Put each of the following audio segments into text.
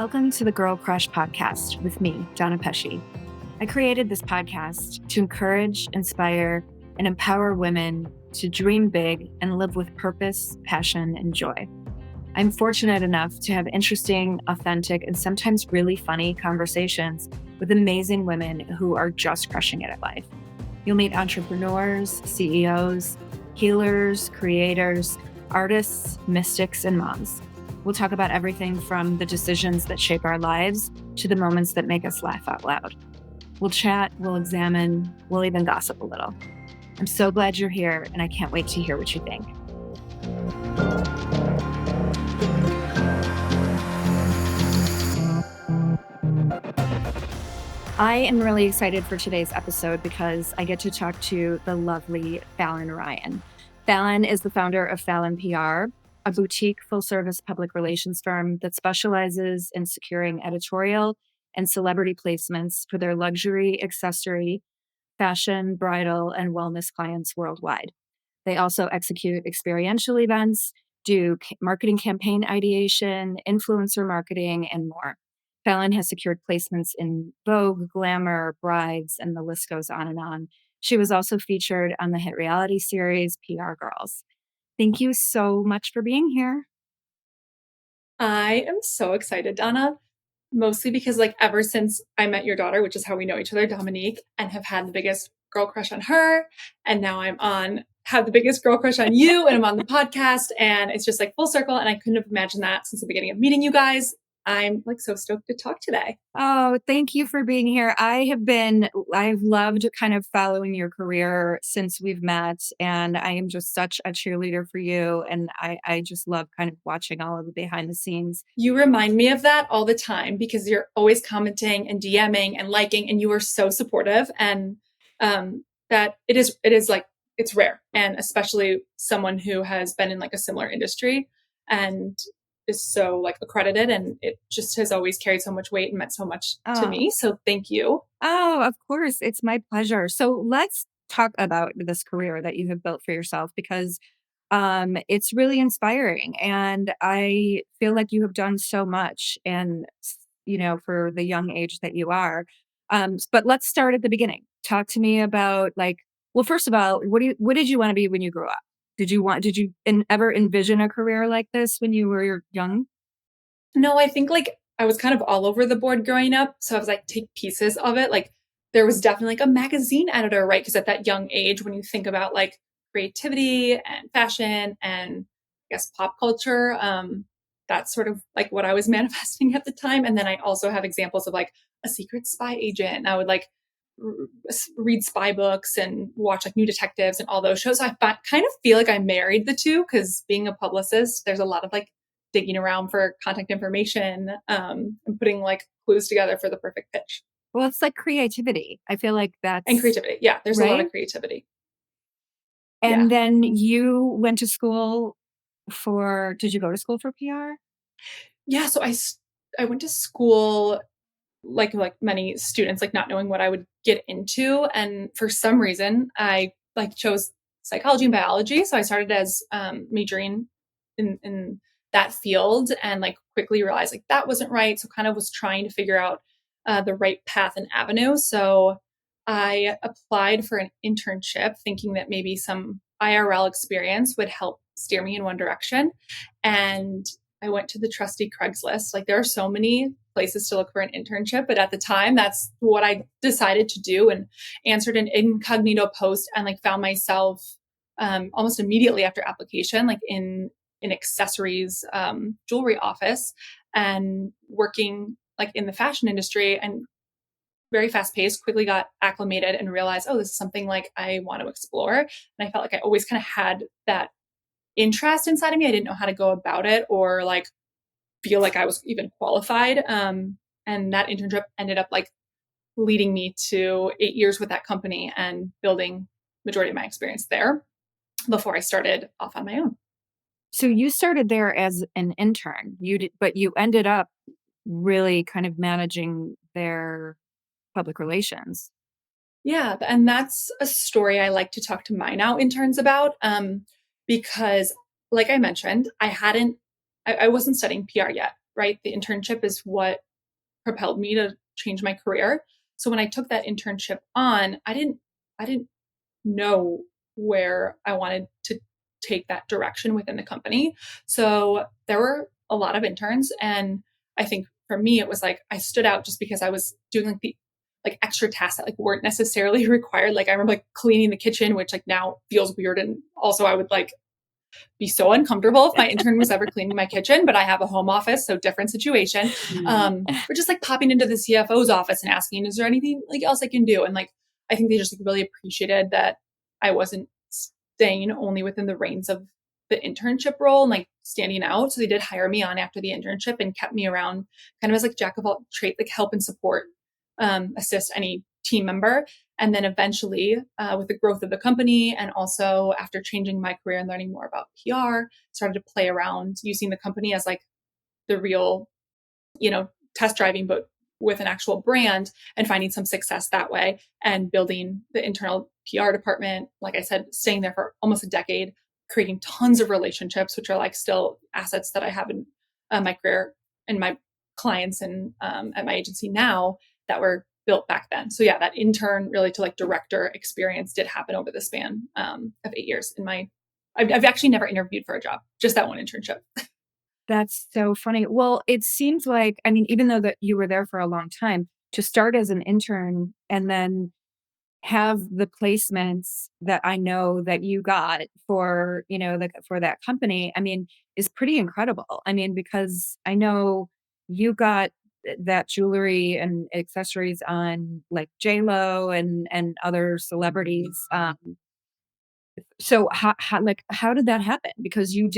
Welcome to the Girl Crush podcast with me, Donna Pesci. I created this podcast to encourage, inspire, and empower women to dream big and live with purpose, passion, and joy. I'm fortunate enough to have interesting, authentic, and sometimes really funny conversations with amazing women who are just crushing it at life. You'll meet entrepreneurs, CEOs, healers, creators, artists, mystics, and moms. We'll talk about everything from the decisions that shape our lives to the moments that make us laugh out loud. We'll chat, we'll examine, we'll even gossip a little. I'm so glad you're here, and I can't wait to hear what you think. I am really excited for today's episode because I get to talk to the lovely Fallon Ryan. Fallon is the founder of Fallon PR, a boutique full-service public relations firm that specializes in securing editorial and celebrity placements for their luxury, accessory, fashion, bridal, and wellness clients worldwide. They also execute experiential events, do marketing campaign ideation, influencer marketing, and more. Fallon has secured placements in Vogue, Glamour, Brides, and the list goes on and on. She was also featured on the hit reality series PR Girls. Thank you so much for being here. I am so excited, Donna, mostly because ever since I met your daughter, which is how we know each other, Dominique, and have had the biggest girl crush on her. And now have the biggest girl crush on you, and I'm on the podcast, and it's just full circle. And I couldn't have imagined that since the beginning of meeting you guys. I'm so stoked to talk today. Oh, thank you for being here. I've loved kind of following your career since we've met, and I am just such a cheerleader for you. And I just love kind of watching all of the behind the scenes. You remind me of that all the time because you're always commenting and DMing and liking, and you are so supportive. And that it is it's rare, and especially someone who has been in a similar industry and is so accredited, and it just has always carried so much weight and meant so much to me. So thank you. Oh, of course. It's my pleasure. So let's talk about this career that you have built for yourself because it's really inspiring. And I feel like you have done so much and, for the young age that you are. But let's start at the beginning. Talk to me about well, first of all, what did you want to be when you grew up? Did you ever envision a career like this when you were young? No, I think I was kind of all over the board growing up. So I was take pieces of it. There was definitely a magazine editor, right? Because at that young age, when you think about creativity and fashion and I guess pop culture, that's sort of what I was manifesting at the time. And then I also have examples of a secret spy agent. And I would read spy books and watch New Detectives and all those shows. So I kind of feel I married the two because being a publicist, there's a lot of digging around for contact information and putting clues together for the perfect pitch. Well, it's creativity. I feel that's... And creativity. Yeah, there's a lot of creativity. And then you went to school did you go to school for PR? Yeah, so I went to school like many students, not knowing what I would get into. And for some reason, I chose psychology and biology. So I started as majoring in that field and quickly realized that wasn't right. So kind of was trying to figure out the right path and avenue. So I applied for an internship thinking that maybe some IRL experience would help steer me in one direction. And I went to the trusty Craigslist. There are so many places to look for an internship, but at the time, that's what I decided to do and answered an incognito post and found myself almost immediately after application, in accessories, jewelry office and working in the fashion industry and very fast paced, quickly got acclimated and realized, oh, this is something I want to explore. And I felt I always kind of had that interest inside of me. I didn't know how to go about it or feel I was even qualified. And that internship ended up leading me to 8 years with that company and building majority of my experience there before I started off on my own. So you started there as an intern, but you ended up really kind of managing their public relations. Yeah, and that's a story I like to talk to my now interns about because, like I mentioned, I wasn't studying PR yet. right? The internship is what propelled me to change my career. So when I took that internship on, I didn't know where I wanted to take that direction within the company. So there were a lot of interns, and I think for me it was like I stood out just because I was doing like the like extra tasks that like weren't necessarily required. Like I remember like cleaning the kitchen, which like now feels weird, and also I would like be so uncomfortable if my intern was ever cleaning my kitchen, but I have a home office, so different situation. Or just like popping into the CFO's office and asking, is there anything like else I can do? And like, I think they just like really appreciated that I wasn't staying only within the reins of the internship role and like standing out. So they did hire me on after the internship and kept me around kind of as like jack of all trades, like help and support, assist any team member. And then eventually, with the growth of the company and also after changing my career and learning more about PR, started to play around using the company as like the real, test driving, but with an actual brand and finding some success that way and building the internal PR department. Like I said, staying there for almost a decade, creating tons of relationships, which are like still assets that I have in my career and my clients and at my agency now that were built back then. So yeah, that intern really to like director experience did happen over the span of 8 years I've actually never interviewed for a job, just that one internship. That's so funny. Well, it seems like, I mean, even though that you were there for a long time, to start as an intern and then have the placements that I know that you got for, for that company, I mean, is pretty incredible. I mean, because I know you got that jewelry and accessories on like J Lo and other celebrities. So how did that happen? Because you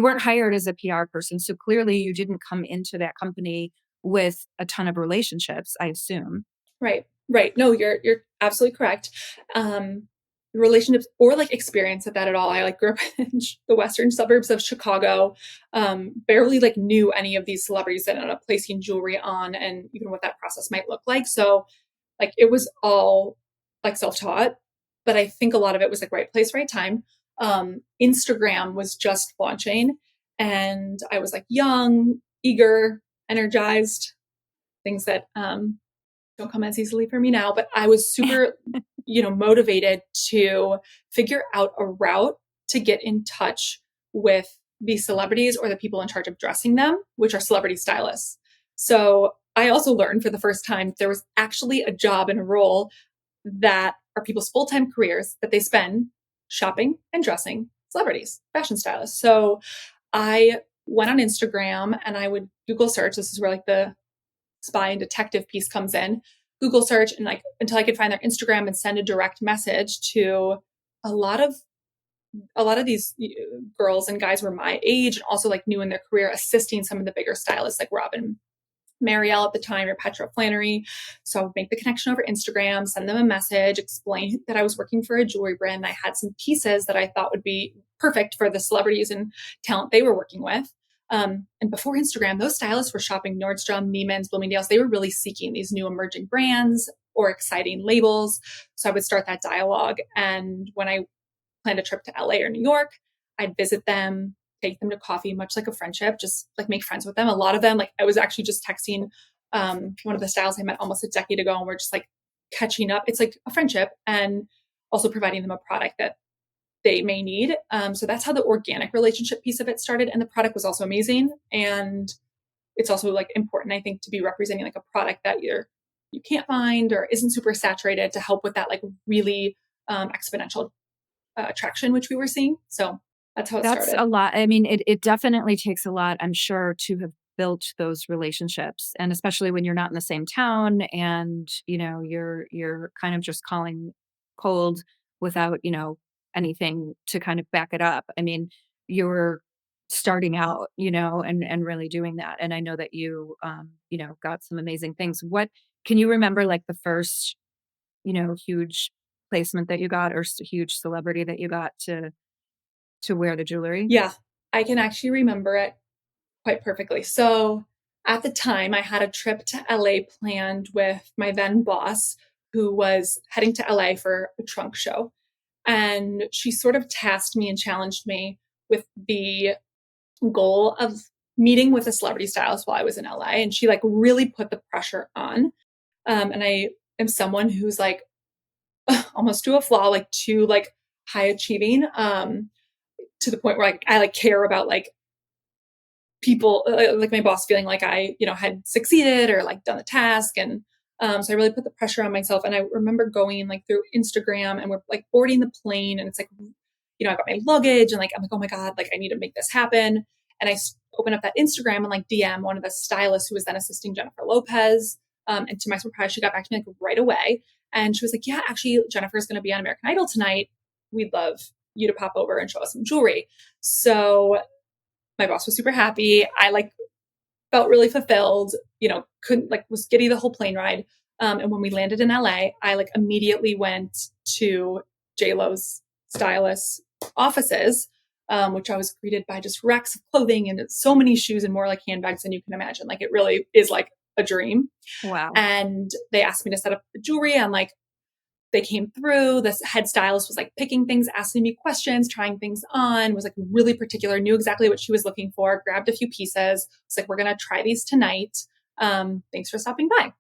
weren't hired as a PR person, so clearly you didn't come into that company with a ton of relationships, I assume. Right. Right. No, you're absolutely correct. Relationships or like experience of that at all. I like grew up in the western suburbs of Chicago. Barely like knew any of these celebrities that ended up placing jewelry on and even what that process might look like. So like it was all like self-taught, but I think a lot of it was like right place, right time. Instagram was just launching and I was like young, eager, energized, things that don't come as easily for me now, but I was super, motivated to figure out a route to get in touch with the celebrities or the people in charge of dressing them, which are celebrity stylists. So I also learned for the first time there was actually a job and a role that are people's full-time careers that they spend shopping and dressing celebrities, fashion stylists. So I went on Instagram and I would Google search. This is where like the spy and detective piece comes in. Google search and like until I could find their Instagram and send a direct message to a lot of these girls and guys were my age and also like new in their career, assisting some of the bigger stylists like Robin Marielle at the time or Petra Flannery. So I would make the connection over Instagram, send them a message, explain that I was working for a jewelry brand. And I had some pieces that I thought would be perfect for the celebrities and talent they were working with. And before Instagram, those stylists were shopping Nordstrom, Neiman's, Bloomingdale's. They were really seeking these new emerging brands or exciting labels. So I would start that dialogue. And when I planned a trip to LA or New York, I'd visit them, take them to coffee, much like a friendship, just like make friends with them. A lot of them, like I was actually just texting one of the styles I met almost a decade ago, and we're just like catching up. It's like a friendship and also providing them a product that they may need. So that's how the organic relationship piece of it started. And the product was also amazing. And it's also like important, I think, to be representing like a product that you can't find or isn't super saturated to help with that like really exponential traction, which we were seeing. So that's how it That's started. a lot. I mean, it definitely takes a lot, I'm sure, to have built those relationships, and especially when you're not in the same town and, you're kind of just calling cold without, anything to kind of back it up. I mean, you're starting out, and really doing that. And I know that you, got some amazing things. What can you remember, like the first, huge placement that you got or huge celebrity that you got to wear the jewelry? Yeah, I can actually remember it quite perfectly. So at the time, I had a trip to LA planned with my then boss, who was heading to LA for a trunk show. And she sort of tasked me and challenged me with the goal of meeting with a celebrity stylist while I was in LA, and she like really put the pressure on. And I am someone who's like almost to a flaw, like too like high achieving, to the point where like I like care about like people, like my boss feeling like I, had succeeded or like done the task. And so I really put the pressure on myself. And I remember going like through Instagram and we're like boarding the plane and it's like, I got my luggage and like, I'm like, oh my God, like I need to make this happen. And I open up that Instagram and like DM one of the stylists who was then assisting Jennifer Lopez. And to my surprise, she got back to me like right away. And she was like, yeah, actually, Jennifer's going to be on American Idol tonight. We'd love you to pop over and show us some jewelry. So my boss was super happy. I like felt really fulfilled, couldn't like was giddy the whole plane ride. And when we landed in LA, I like immediately went to JLo's stylist offices, which I was greeted by just racks of clothing and so many shoes and more like handbags than you can imagine. Like it really is like a dream. Wow. And they asked me to set up the jewelry. I'm like, they came through. This head stylist was like picking things, asking me questions, trying things on, was like really particular, knew exactly what she was looking for, grabbed a few pieces. It's like, we're going to try these tonight. Thanks for stopping by.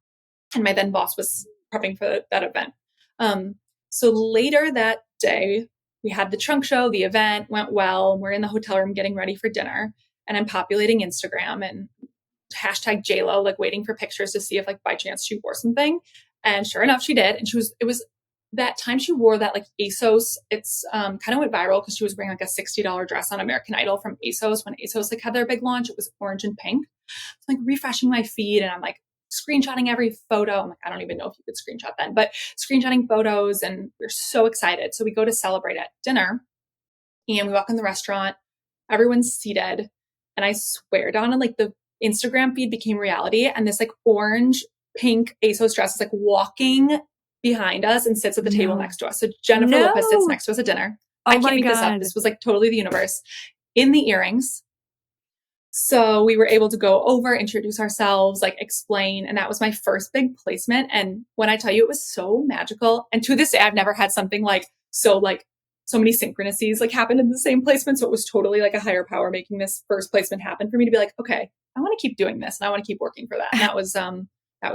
And my then boss was prepping for that event. So later that day, we had the trunk show, the event went well. We're in the hotel room getting ready for dinner. And I'm populating Instagram and hashtag JLo, like waiting for pictures to see if like by chance she wore something. And sure enough, she did. And it was that time she wore that like ASOS, it's kind of went viral because she was wearing like a $60 dress on American Idol from ASOS when ASOS like had their big launch. It was orange and pink. So like refreshing my feed and I'm like screenshotting every photo. I'm like, I don't even know if you could screenshot then, but screenshotting photos and we're so excited. So we go to celebrate at dinner and we walk in the restaurant, everyone's seated. And I swear down, and like the Instagram feed became reality. And this like orange pink ASOS dress is like walking behind us and sits at the table next to us. So Jennifer Lopez sits next to us at dinner. I can't make this up. This was like totally the universe. In the earrings. So we were able to go over, introduce ourselves, like explain. And that was my first big placement. And when I tell you, it was so magical. And to this day, I've never had something like so many synchronicities like happened in the same placement. So it was totally like a higher power making this first placement happen for me to be like, okay, I want to keep doing this and I want to keep working for that. And that was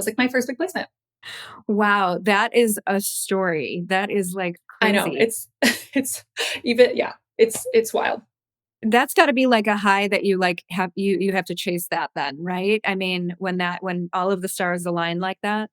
like my first big placement. Wow, that is a story. That is like crazy. I know it's even, yeah, it's wild. That's got to be like a high that you like have you have to chase that then, right? I mean, when all of the stars align like that.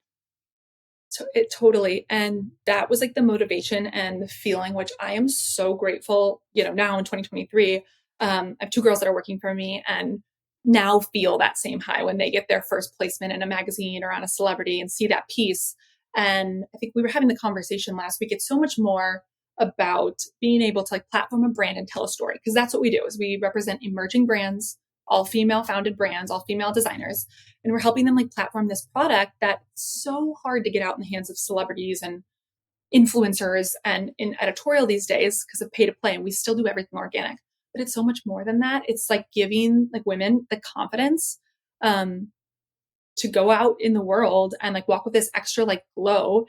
So it totally, and that was like the motivation and the feeling, which I am so grateful, now in 2023, I have two girls that are working for me and now feel that same high when they get their first placement in a magazine or on a celebrity and see that piece. And I think we were having the conversation last week. It's so much more about being able to like platform a brand and tell a story. Because that's what we do is we represent emerging brands, all female founded brands, all female designers. And we're helping them like platform this product that's so hard to get out in the hands of celebrities and influencers and in editorial these days because of pay to play. And we still do everything organic, but it's so much more than that. It's like giving like women the confidence to go out in the world and like walk with this extra like glow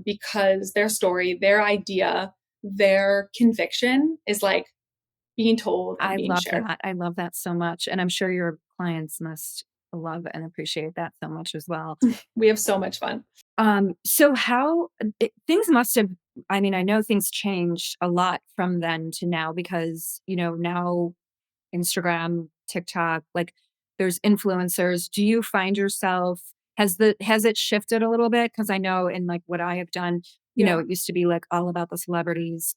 because their story, their idea, their conviction is like being told and being shared. I love that so much. And I'm sure your clients must love and appreciate that so much as well. We have so much fun. So things must have, I mean, I know things changed a lot from then to now because, now Instagram, TikTok, like there's influencers. Do you find yourself, has it shifted a little bit? Cause I know in like what I have done, it used to be like all about the celebrities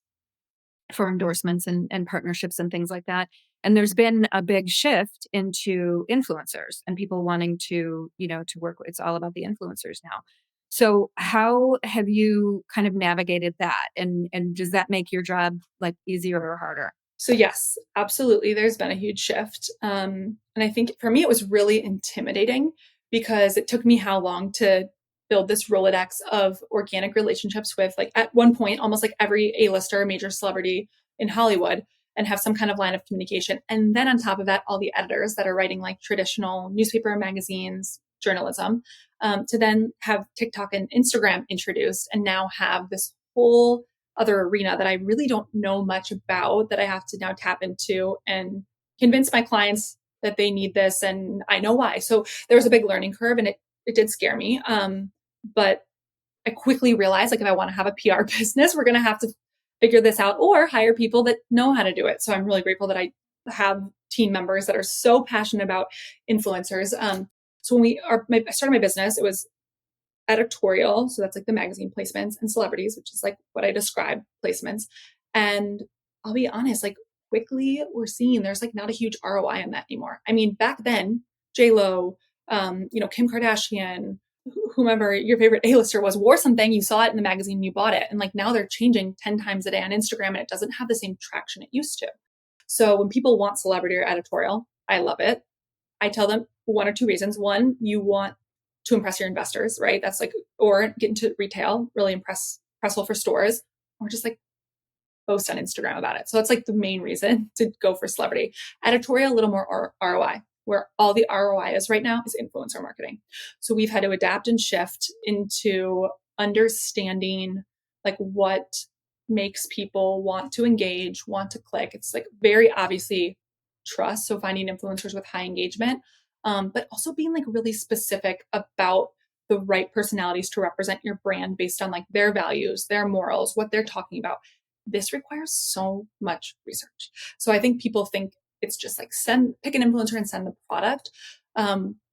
for endorsements and partnerships and things like that. And there's been a big shift into influencers and people wanting to, to work. It's all about the influencers now. So how have you kind of navigated that? And does that make your job like easier or harder? So yes, absolutely. There's been a huge shift. And I think for me, it was really intimidating because it took me how long to build this Rolodex of organic relationships with like at one point, almost like every A-lister, major celebrity in Hollywood and have some kind of line of communication. And then on top of that, all the editors that are writing like traditional newspaper, magazines, journalism, to then have TikTok and Instagram introduced and now have this whole other arena that I really don't know much about that I have to now tap into and convince my clients that they need this and I know why. So there was a big learning curve and it did scare me. But I quickly realized like if I want to have a PR business, we're going to have to figure this out or hire people that know how to do it. So I'm really grateful that I have team members that are so passionate about influencers. So when I started my business, it was editorial. So that's like the magazine placements and celebrities, which is like what I described placements. And I'll be honest, like quickly we're seeing there's like not a huge ROI on that anymore. I mean, back then, J-Lo, Kim Kardashian, whomever your favorite A-lister was, wore something, you saw it in the magazine, and you bought it. And like now they're changing 10 times a day on Instagram and it doesn't have the same traction it used to. So when people want celebrity or editorial, I love it. I tell them one or two reasons. One, you want to impress your investors, right? That's like, or get into retail, really impressful for stores, or just like post on Instagram about it. So that's like the main reason to go for celebrity. Editorial, a little more ROI, where all the ROI is right now is influencer marketing. So we've had to adapt and shift into understanding like what makes people want to engage, want to click. It's like very obviously trust. So finding influencers with high engagement, but also being like really specific about the right personalities to represent your brand based on like their values, their morals, what they're talking about. This requires so much research. So I think people think it's just like pick an influencer and send the product.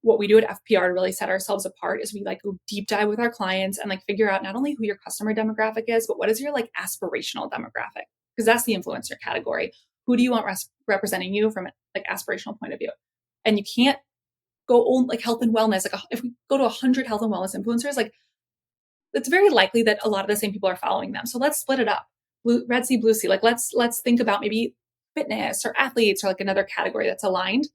What we do at FPR to really set ourselves apart is we like go deep dive with our clients and like figure out not only who your customer demographic is, but what is your like aspirational demographic? Because that's the influencer category. Who do you want representing you from like aspirational point of view? And you can't go on like health and wellness. Like if we go to 100 health and wellness influencers, like it's very likely that a lot of the same people are following them. So let's split it up. Red sea, blue sea. Like let's think about maybe fitness or athletes or like another category that's aligned.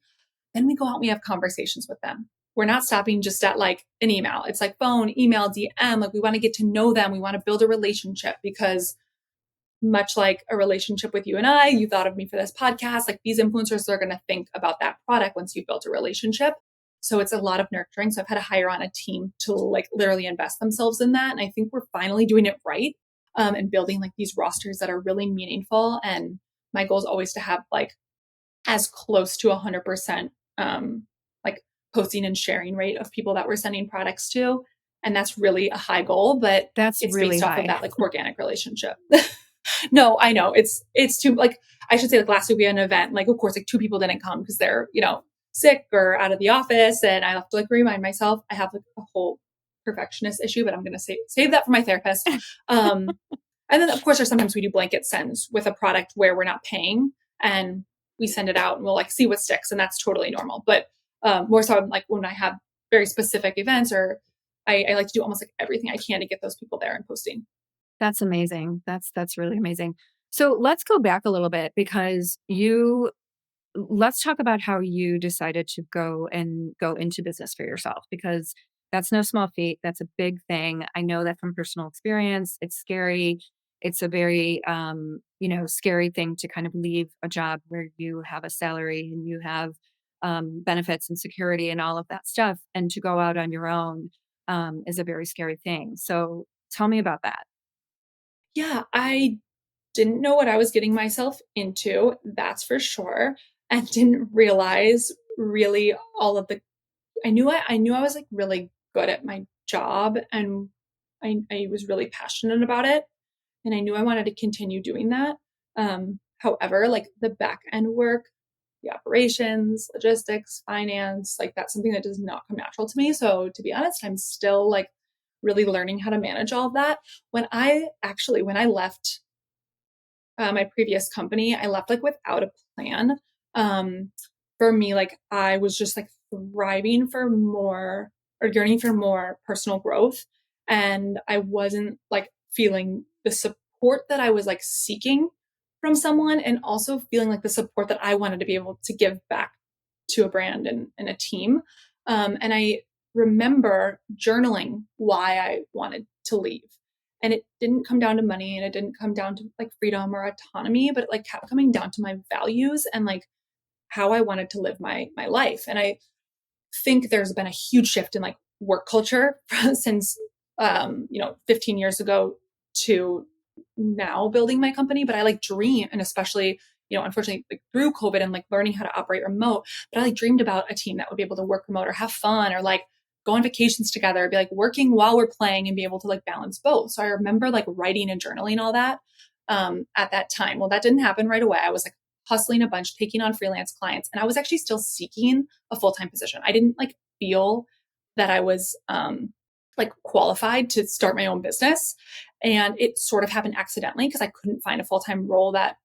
Then we go out and we have conversations with them. We're not stopping just at like an email. It's like phone, email, DM. Like we want to get to know them. We want to build a relationship because much like a relationship with you and I, you thought of me for this podcast. Like these influencers are going to think about that product once you've built a relationship. So it's a lot of nurturing. So I've had to hire on a team to like literally invest themselves in that. And I think we're finally doing it right, and building like these rosters that are really meaningful. And my goal is always to have like as close to 100% like posting and sharing rate of people that we're sending products to. And that's really a high goal, but that's it's really based high. off of that like organic relationship. No, I know it's too like, I should say like last week we had an event, like of course like two people didn't come because they're, sick or out of the office. And I have to like remind myself I have like a whole perfectionist issue, but I'm going to save that for my therapist. And then of course there's sometimes we do blanket sends with a product where we're not paying and we send it out and we'll like see what sticks. And that's totally normal. But more so like when I have very specific events or I like to do almost like everything I can to get those people there and posting. That's amazing. That's really amazing. So let's go back a little bit because let's talk about how you decided to go into business for yourself, because that's no small feat. That's a big thing. I know that from personal experience. It's scary. It's a very, scary thing to kind of leave a job where you have a salary and you have benefits and security and all of that stuff, and to go out on your own is a very scary thing. So tell me about that. Yeah, I didn't know what I was getting myself into, that's for sure. And didn't realize really all of the I knew I was like really good at my job and I was really passionate about it. And I knew I wanted to continue doing that. However, like the back end work, the operations, logistics, finance, like that's something that does not come natural to me. So to be honest, I'm still like really learning how to manage all of that. When I left my previous company, I left like without a plan. Um, for me, like I was just like thriving for more or yearning for more personal growth. And I wasn't like feeling the support that I was like seeking from someone and also feeling like the support that I wanted to be able to give back to a brand and a team. And I remember journaling why I wanted to leave. And it didn't come down to money and it didn't come down to like freedom or autonomy, but it like kept coming down to my values and like how I wanted to live my life. And I think there's been a huge shift in like work culture since 15 years ago to now building my company. But I like dream, and especially unfortunately like through COVID and like learning how to operate remote, but I like dreamed about a team that would be able to work remote or have fun or like go on vacations together, be like working while we're playing and be able to like balance both. So I remember like writing and journaling all that at that time. Well, that didn't happen right away. I was like hustling a bunch, taking on freelance clients, and I was actually still seeking a full-time position. I didn't like feel that I was like qualified to start my own business. And it sort of happened accidentally because I couldn't find a full-time role that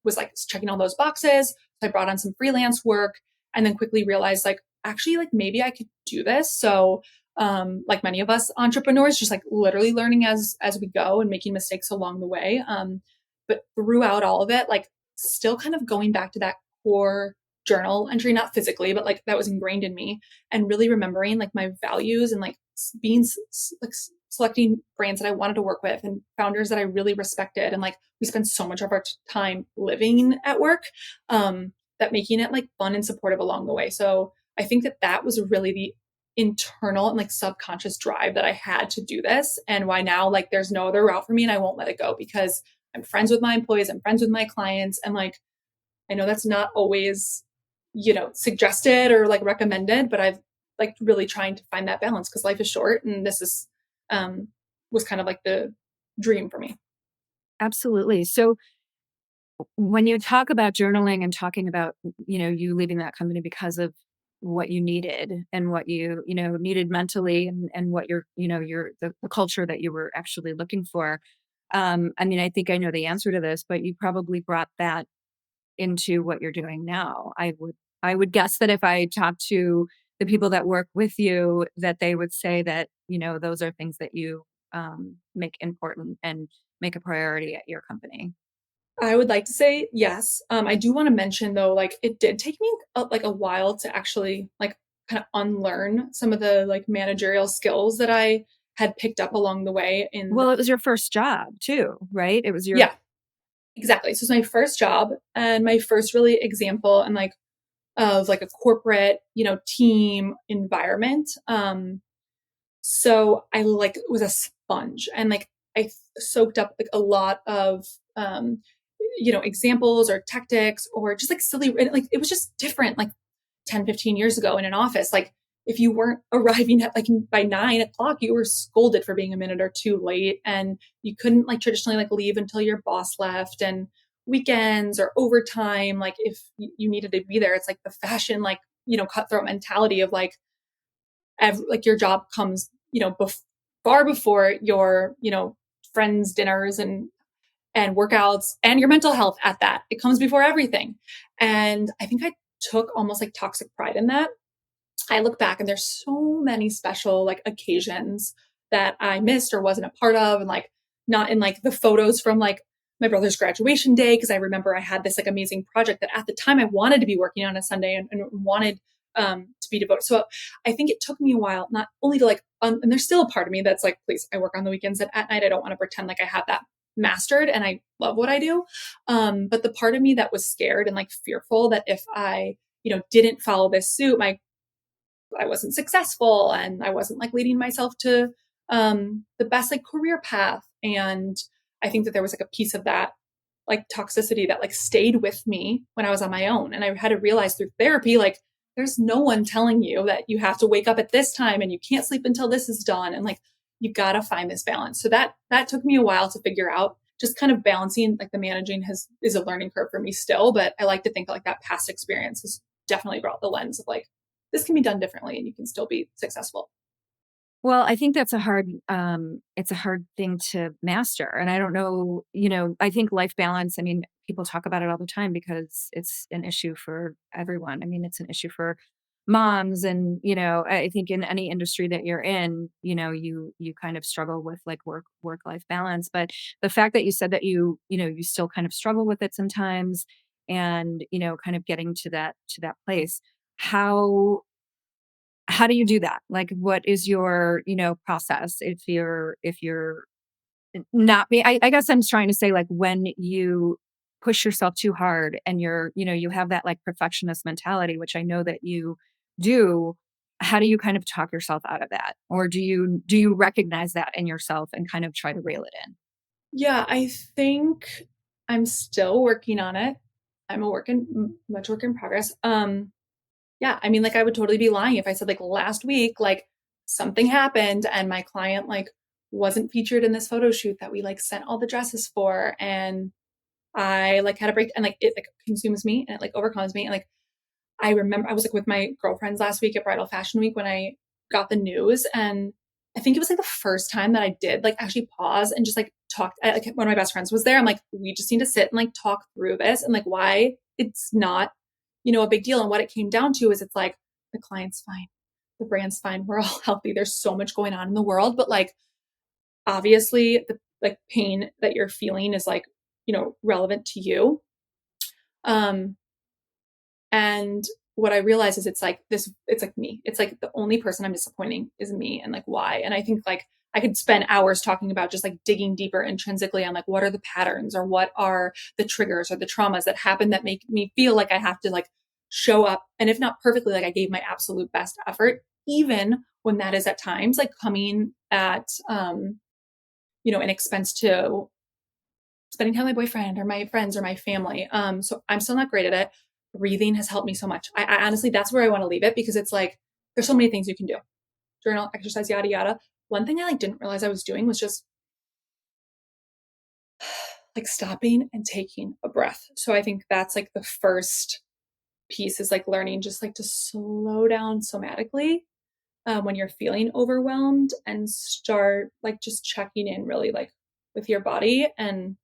was like checking all those boxes. So I brought on some freelance work and then quickly realized like, actually, like maybe I could do this. So like many of us entrepreneurs, just like literally learning as we go and making mistakes along the way. But throughout all of it, like still kind of going back to that core journal entry, not physically, but like that was ingrained in me, and really remembering like my values and like being like selecting brands that I wanted to work with and founders that I really respected. And like we spend so much of our time living at work, that making it like fun and supportive along the way. So I think that that was really the internal and like subconscious drive that I had to do this, and why now like there's no other route for me and I won't let it go because I'm friends with my employees, I'm friends with my clients, and like I know that's not always, suggested or like recommended, but I've like really trying to find that balance because life is short, and this is was kind of like the dream for me. Absolutely. So when you talk about journaling and talking about, you leaving that company because of what you needed and what you needed mentally and what the culture that you were actually looking for. I mean, I think I know the answer to this, but you probably brought that into what you're doing now. I would guess that if I talked to the people that work with you, that they would say that, those are things that you make important and make a priority at your company. I would like to say yes. I do want to mention though, like it did take me like a while to actually like kind of unlearn some of the like managerial skills that I had picked up along the way in the, Well, it was your first job too, right? It was your yeah, exactly. So it's my first job and my first really example and like of like a corporate, team environment. So I like was a sponge and like I soaked up like a lot of examples or tactics or just like silly, like it was just different like 10, 15 years ago in an office. Like if you weren't arriving at like by 9 o'clock, you were scolded for being a minute or two late, and you couldn't like traditionally like leave until your boss left. And weekends or overtime, like if you needed to be there, it's like the fashion, like, cutthroat mentality of like, like your job comes, far before your, friends dinners and workouts and your mental health at that. It comes before everything. And I think I took almost like toxic pride in that. I look back and there's so many special like occasions that I missed or wasn't a part of, and like not in like the photos from like my brother's graduation day, because I remember I had this like amazing project that at the time I wanted to be working on a Sunday and wanted to be devoted. So I think it took me a while not only to like and there's still a part of me that's like, please, I work on the weekends and at night I don't want to pretend like I have that mastered and I love what I do. But the part of me that was scared and like fearful that if I didn't follow this suit, I wasn't successful and I wasn't like leading myself to the best like career path. And I think that there was like a piece of that like toxicity that like stayed with me when I was on my own. And I had to realize through therapy, like there's no one telling you that you have to wake up at this time and you can't sleep until this is done. And like, you got to find this balance. So that took me a while to figure out. Just kind of balancing like the managing is a learning curve for me still, but I like to think like that past experience has definitely brought the lens of like, this can be done differently and you can still be successful. Well, I think that's it's a hard thing to master. And I don't know, I think life balance, I mean, people talk about it all the time because it's an issue for everyone. I mean, it's an issue for moms and, I think in any industry that you're in, you kind of struggle with like work life balance. But the fact that you said that you still kind of struggle with it sometimes and, kind of getting to that place, how do you do that? Like, what is your, process if you're not being I guess I'm trying to say, like, when you push yourself too hard and you have that, like, perfectionist mentality, which I know that you do, how do you kind of talk yourself out of that? Or do you recognize that in yourself and kind of try to reel it in? Yeah, I think I'm still working on it. I'm much work in progress. Yeah, I mean, like I would totally be lying if I said like last week, like something happened and my client like wasn't featured in this photo shoot that we like sent all the dresses for, and I like had a break, and like it like consumes me and it like overcomes me. And like I remember I was like with my girlfriends last week at Bridal Fashion Week when I got the news, and I think it was like the first time that I did like actually pause and just like talk. Like one of my best friends was there. I'm like, we just need to sit and like talk through this and like why it's not, a big deal. And what it came down to is it's like the client's fine, the brand's fine, we're all healthy. There's so much going on in the world, but like obviously the like pain that you're feeling is like, relevant to you. Um, And what I realize is it's like this, it's like me. It's like the only person I'm disappointing is me, and like why. And I think like I could spend hours talking about just like digging deeper intrinsically on like what are the patterns or what are the triggers or the traumas that happen that make me feel like I have to like show up. And if not perfectly, like I gave my absolute best effort, even when that is at times like coming at, an expense to spending time with my boyfriend or my friends or my family. So I'm still not great at it. Breathing has helped me so much. I honestly, that's where I want to leave it, because it's like, there's so many things you can do. Journal, exercise, yada, yada. One thing I like didn't realize I was doing was just like stopping and taking a breath. So I think that's like the first piece, is like learning just like to slow down somatically when you're feeling overwhelmed, and start like just checking in really like with your body, and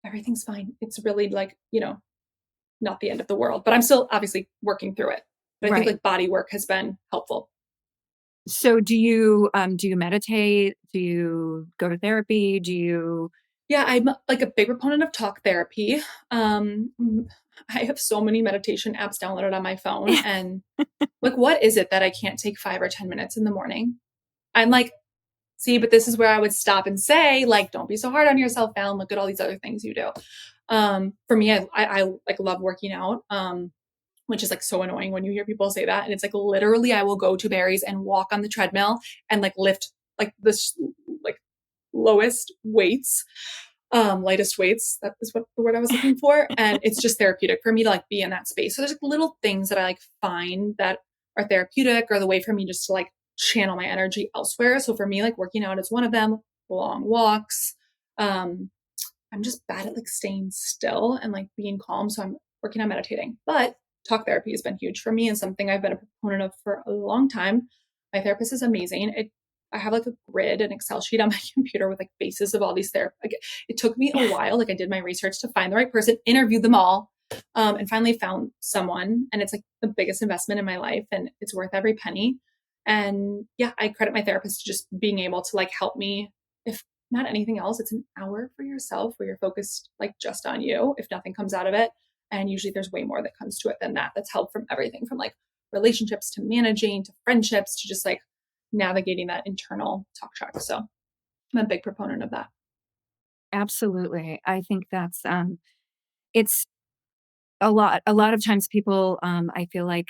everything's fine. It's really like, not the end of the world, but I'm still obviously working through it. But I think Right. like body work has been helpful. So do you meditate? Do you go to therapy? Do you Yeah, I'm like a big proponent of talk therapy. Um, I have so many meditation apps downloaded on my phone, and like, what is it that I can't take 5 or 10 minutes in the morning? I'm like, see, but this is where I would stop and say, like, don't be so hard on yourself, Fallon. Look at all these other things you do. For me, I like love working out. Which is like so annoying when you hear people say that. And it's like literally, I will go to Barry's and walk on the treadmill and like lift like this like lowest weights, lightest weights. That is what the word I was looking for. And it's just therapeutic for me to like be in that space. So there's like little things that I like find that are therapeutic, or the way for me just to like channel my energy elsewhere. So for me, like working out is one of them, long walks. Um, I'm just bad at like staying still and like being calm. So I'm working on meditating. But talk therapy has been huge for me, and something I've been a proponent of for a long time. My therapist is amazing. I have like a grid, an Excel sheet on my computer with like faces of all these therapists. Like, it took me a while. Like I did my research to find the right person, interviewed them all, and finally found someone. And it's like the biggest investment in my life, and it's worth every penny. And yeah, I credit my therapist to just being able to like help me. If not anything else, it's an hour for yourself where you're focused like just on you, if nothing comes out of it. And usually there's way more that comes to it than that. That's help from everything from like relationships to managing to friendships to just like navigating that internal talk track. So I'm a big proponent of that. absolutely. I think that's it's a lot of times people I feel like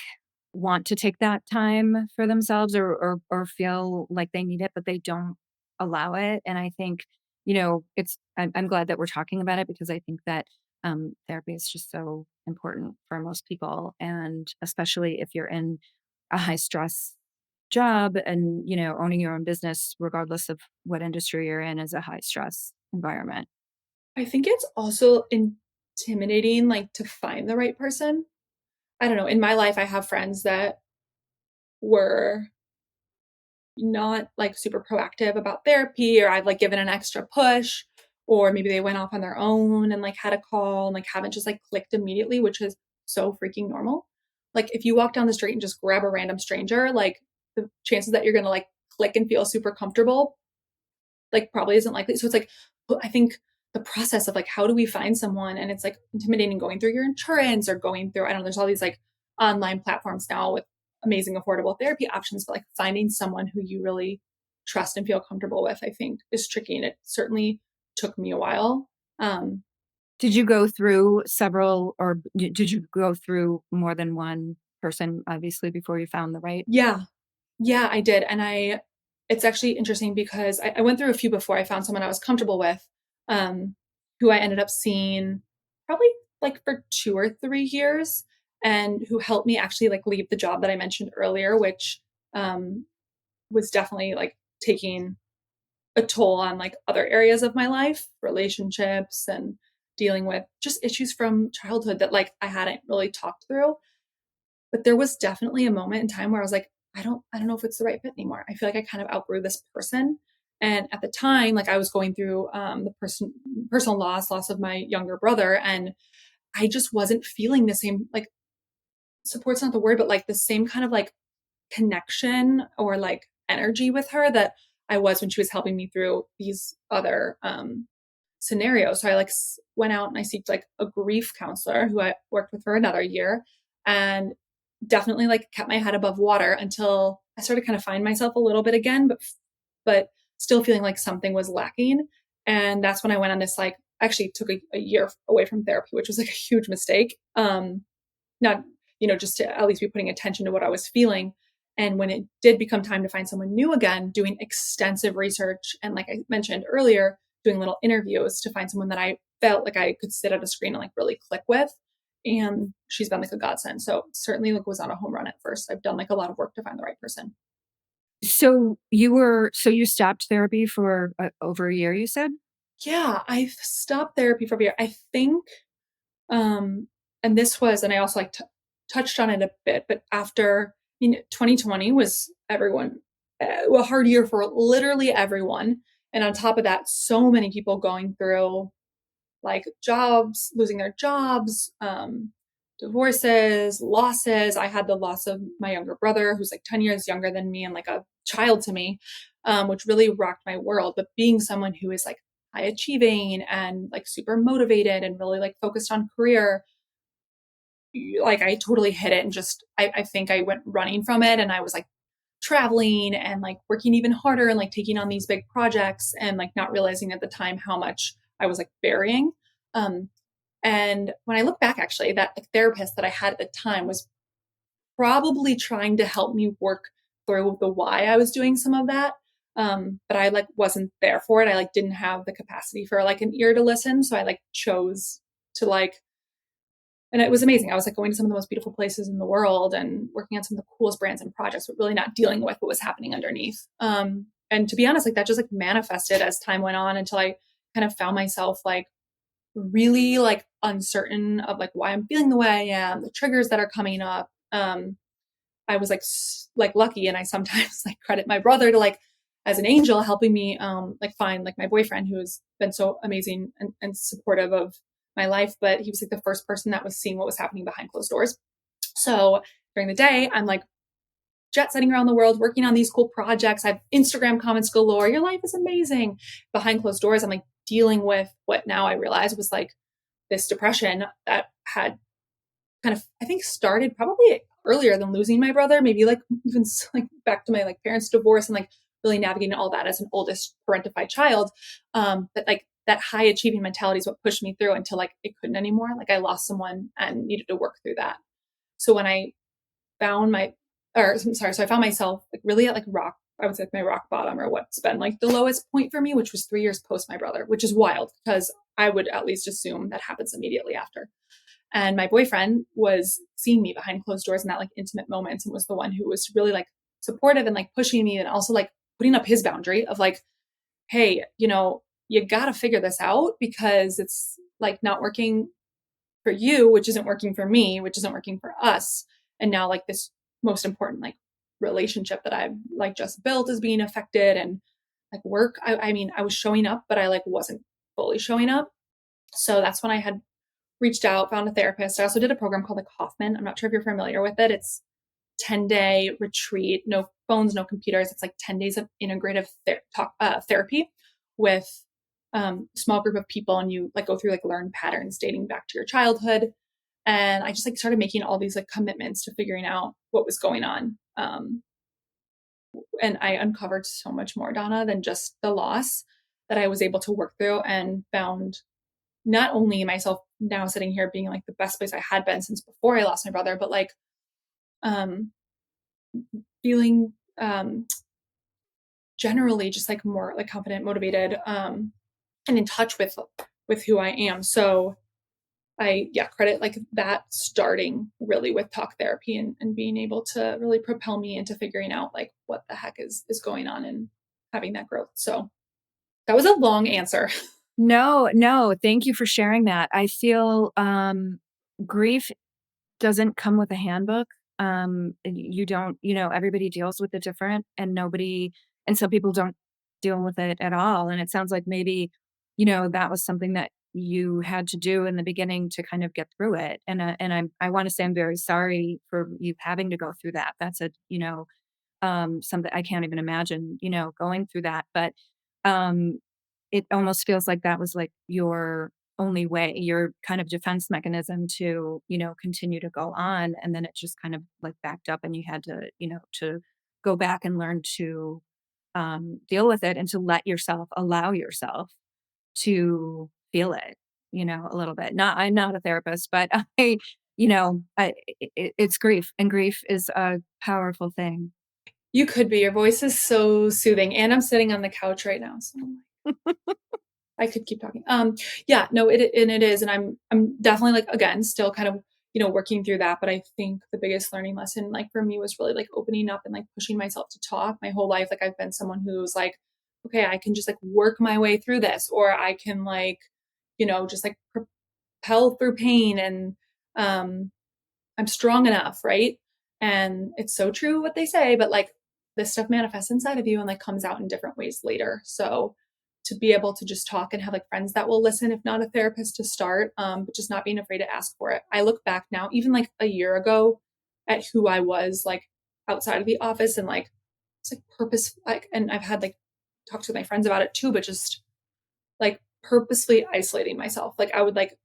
want to take that time for themselves, or feel like they need it, but they don't allow it. And I think, I'm glad that we're talking about it, because I think that therapy is just so important for most people. And especially if you're in a high stress job, and, owning your own business, regardless of what industry you're in, is a high stress environment. I think it's also intimidating, like to find the right person. I don't know. In my life, I have friends that were not like super proactive about therapy, or I've like given an extra push, or maybe they went off on their own and like had a call and like haven't just like clicked immediately, which is so freaking normal. Like if you walk down the street and just grab a random stranger, like the chances that you're going to like click and feel super comfortable like probably isn't likely. So it's like, I think the process of like, how do we find someone? And it's like intimidating going through your insurance, or going through, I don't know, there's all these like online platforms now with amazing affordable therapy options, but like finding someone who you really trust and feel comfortable with, I think is tricky. And it certainly took me a while. Um, Did you go through several, or did you go through more than one person, obviously, before you found the right? yeah, yeah, I did. And it's actually interesting because I went through a few before I found someone I was comfortable with, um, who I ended up seeing probably like for 2 or 3 years, and who helped me actually like leave the job that I mentioned earlier, which um, was definitely like taking a toll on like other areas of my life, relationships, and dealing with just issues from childhood that like I hadn't really talked through. But there was definitely a moment in time where I was like, I don't know if it's the right fit anymore. I feel like I kind of outgrew this person. And at the time, like I was going through personal loss of my younger brother, and I just wasn't feeling the same like support's not the word, but like the same kind of like connection or like energy with her that I was when she was helping me through these other scenarios. So I like went out and I seeked like a grief counselor who I worked with for another year, and definitely like kept my head above water until I started kind of find myself a little bit again, but still feeling like something was lacking. And that's when I went on this like actually took a year away from therapy, which was like a huge mistake. Not, just to at least be putting attention to what I was feeling. And when it did become time to find someone new again, doing extensive research and, like I mentioned earlier, doing little interviews to find someone that I felt like I could sit at a screen and like really click with. And she's been like a godsend. So certainly like was on a home run at first. I've done like a lot of work to find the right person. So you stopped therapy for over a year, you said? Yeah, I've stopped therapy for a year. I think Um, and I also like touched on it a bit, but after, 2020 was a hard year for literally everyone. And on top of that, so many people going through like losing their jobs, divorces, losses. I had the loss of my younger brother, who's like 10 years younger than me and like a child to me, which really rocked my world. But being someone who is like high achieving and like super motivated and really like focused on career, like I totally hit it and just, I think I went running from it, and I was like traveling and like working even harder and like taking on these big projects and like not realizing at the time how much I was like burying. Um, and when I look back, actually, that like, therapist that I had at the time was probably trying to help me work through the why I was doing some of that. But I like wasn't there for it. I like didn't have the capacity for like an ear to listen. So I like chose to like, and it was amazing. I was like going to some of the most beautiful places in the world and working on some of the coolest brands and projects, but really not dealing with what was happening underneath. And to be honest, like that just like manifested as time went on until I kind of found myself like really like uncertain of like why I'm feeling the way I am, the triggers that are coming up. I was like lucky, and I sometimes like credit my brother to like as an angel helping me like find like my boyfriend who has been so amazing and supportive of my life, but he was like the first person that was seeing what was happening behind closed doors. So during the day, I'm like jet setting around the world, working on these cool projects. I have Instagram comments galore. Your life is amazing. Behind closed doors, I'm like dealing with what now I realize was like this depression that had kind of, I think, started probably earlier than losing my brother, maybe like even like back to my like parents' divorce and like really navigating all that as an oldest parentified child. But like that high achieving mentality is what pushed me through until like it couldn't anymore. Like I lost someone and needed to work through that. So when I found so I found myself like really at like I would say like my rock bottom, or what's been like the lowest point for me, which was 3 years post my brother, which is wild because I would at least assume that happens immediately after. And my boyfriend was seeing me behind closed doors in that like intimate moments, and was the one who was really like supportive and like pushing me, and also like putting up his boundary of like, hey, you got to figure this out because it's like not working for you, which isn't working for me, which isn't working for us. And now like this most important like relationship that I've like just built is being affected, and like work. I mean, I was showing up, but I like wasn't fully showing up. So that's when I had reached out, found a therapist. I also did a program called like Hoffman. I'm not sure if you're familiar with it. It's 10-day retreat, no phones, no computers. It's like 10 days of integrative therapy with small group of people, and you like go through like learned patterns dating back to your childhood. And I just like started making all these like commitments to figuring out what was going on. And I uncovered so much more, Donna, than just the loss that I was able to work through, and found not only myself now sitting here being like the best place I had been since before I lost my brother, but like um feeling generally just like more like confident, motivated, and in touch with who I am. So credit like that starting really with talk therapy and being able to really propel me into figuring out like what the heck is going on and having that growth. So that was a long answer. No, no, thank you for sharing that. I feel, grief doesn't come with a handbook. You don't, everybody deals with it different and some people don't deal with it at all. And it sounds like maybe, that was something that you had to do in the beginning to kind of get through it. I want to say I'm very sorry for you having to go through that. That's something I can't even imagine, going through that. But, um, it almost feels like that was like your only way, your kind of defense mechanism to, continue to go on. And then it just kind of like backed up and you had to, to go back and learn to deal with it and to allow yourself to feel it, a little bit. I'm not a therapist, but it's grief and grief is a powerful thing. You could be. Your voice is so soothing, and I'm sitting on the couch right now, so I could keep talking. Yeah, no, it is, and I'm definitely like again still kind of working through that. But I think the biggest learning lesson, like for me, was really like opening up and like pushing myself to talk. My whole life, like I've been someone who's like, okay, I can just like work my way through this, or I can like, just like propel through pain, and um, I'm strong enough, right? And it's so true what they say, but like this stuff manifests inside of you and like comes out in different ways later. So to be able to just talk and have like friends that will listen, if not a therapist to start, but just not being afraid to ask for it. I look back now, even like a year ago, at who I was like outside of the office and like it's like purpose, like, and I've had like talked to my friends about it too, but just like purposely isolating myself. Like I would like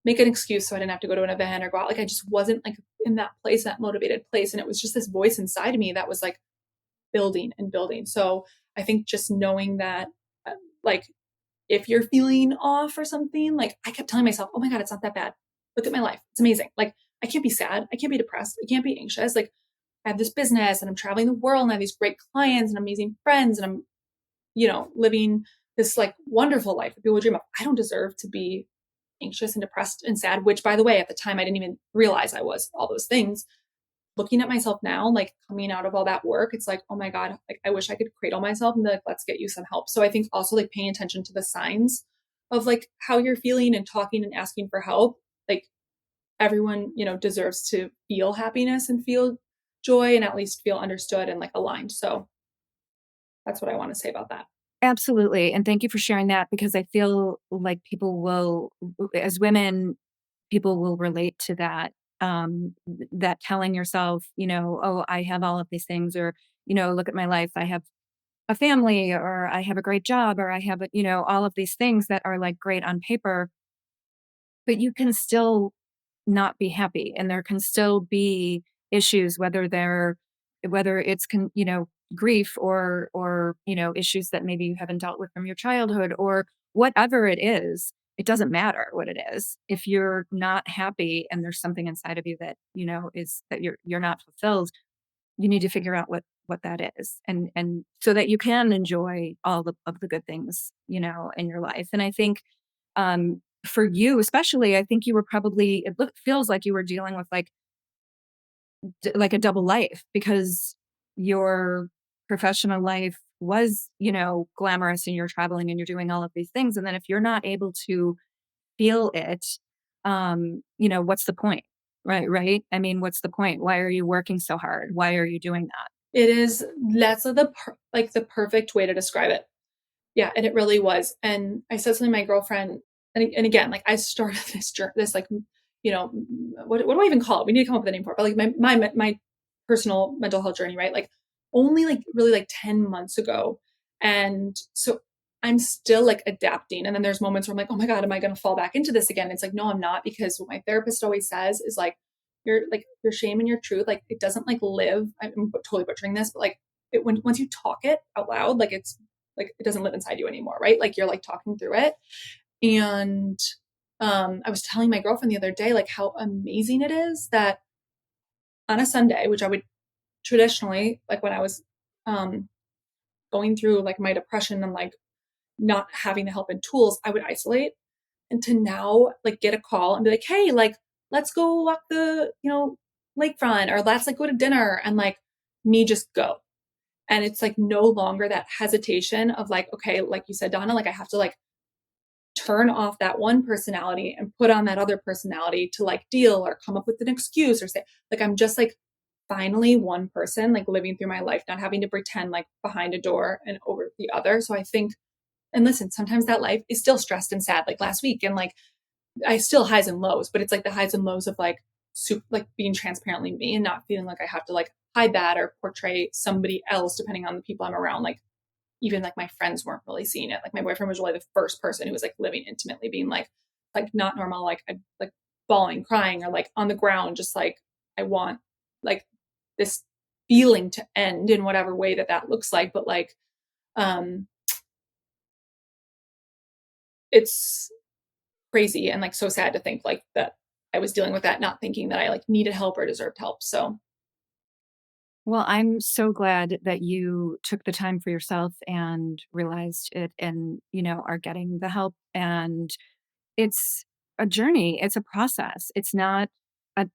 make an excuse so I didn't have to go to an event or go out. Like I just wasn't like in that place, that motivated place. And it was just this voice inside of me that was like building and building. So I think just knowing that, like, if you're feeling off or something, like I kept telling myself, oh my God, it's not that bad. Look at my life. It's amazing. Like I can't be sad. I can't be depressed. I can't be anxious. Like I have this business and I'm traveling the world and I have these great clients and amazing friends and I'm, living this like wonderful life that people dream of. I don't deserve to be anxious and depressed and sad, which by the way, at the time I didn't even realize I was all those things. Looking at myself now, like coming out of all that work, it's like, oh my God, like I wish I could cradle myself and be like, let's get you some help. So I think also like paying attention to the signs of like how you're feeling and talking and asking for help. Like everyone, deserves to feel happiness and feel joy and at least feel understood and like aligned. So that's what I want to say about that. Absolutely, and thank you for sharing that because I feel like as women, people will relate to that, that telling yourself, "Oh, I have all of these things," or, "Look at my life. I have a family," or, "I have a great job," or, "I have all of these things that are, like, great on paper, but you can still not be happy and there can still be issues whether it's grief or issues that maybe you haven't dealt with from your childhood or whatever it is. It doesn't matter what it is if you're not happy and there's something inside of you that is that you're not fulfilled. You need to figure out what that is and so that you can enjoy of the good things in your life. And I think for you especially, I think you were probably feels like you were dealing with like a double life because your professional life was, glamorous and you're traveling and you're doing all of these things. And then if you're not able to feel it, what's the point? Right. Right. I mean, what's the point? Why are you working so hard? Why are you doing that? It is, that's like the perfect way to describe it. Yeah, and it really was. And I said something to my girlfriend, and again, like I started this like, what do I even call it? We need to come up with a name for it. But like my personal mental health journey, right? Like only like really like 10 months ago, and so I'm still like adapting. And then there's moments where I'm like, oh my God, am I going to fall back into this again? It's like, no, I'm not, because what my therapist always says is your shame and your truth, like it doesn't like live. I'm totally butchering this, but like once you talk it out loud, like it's like it doesn't live inside you anymore, right? Like you're like talking through it. And I was telling my girlfriend the other day like how amazing it is that on a Sunday, which I would traditionally like when I was um going through like my depression and like not having the help and tools, I would isolate. And to now like get a call and be like, hey, like, let's go walk the, lakefront, or let's like go to dinner, and like me just go. And it's like no longer that hesitation of like, okay, like you said, Donna, like I have to like turn off that one personality and put on that other personality to like deal or come up with an excuse or say, like, I'm just like finally one person, like living through my life, not having to pretend like behind a door and over the other. So I think, and listen, sometimes that life is still stressed and sad, like last week. And like, I still highs and lows, but it's like the highs and lows of like, like being transparently me and not feeling like I have to like hide that or portray somebody else depending on the people I'm around. Like, even like my friends weren't really seeing it. Like my boyfriend was really the first person who was like living intimately, being like not normal, like I like bawling, crying, or like on the ground, just like I want like this feeling to end in whatever way that looks like. But like, um, it's crazy and like so sad to think like that I was dealing with that, not thinking that I like needed help or deserved help. So Well, I'm so glad that you took the time for yourself and realized it and, are getting the help. And it's a journey, it's a process. It's not,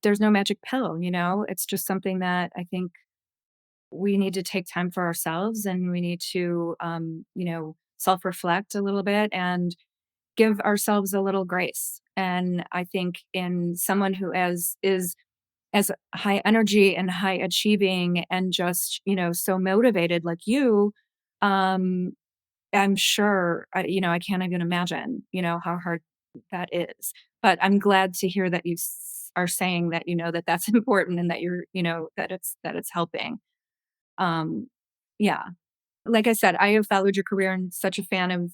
there's no magic pill, it's just something that I think we need to take time for ourselves and we need to, self reflect a little bit and give ourselves a little grace. And I think in someone who is as high energy and high achieving and just, so motivated like you, um, I'm sure, I can't even imagine, how hard that is. But I'm glad to hear that you are saying that, that that's important and that you're, that it's helping. Um, yeah. Like I said, I have followed your career and such a fan of,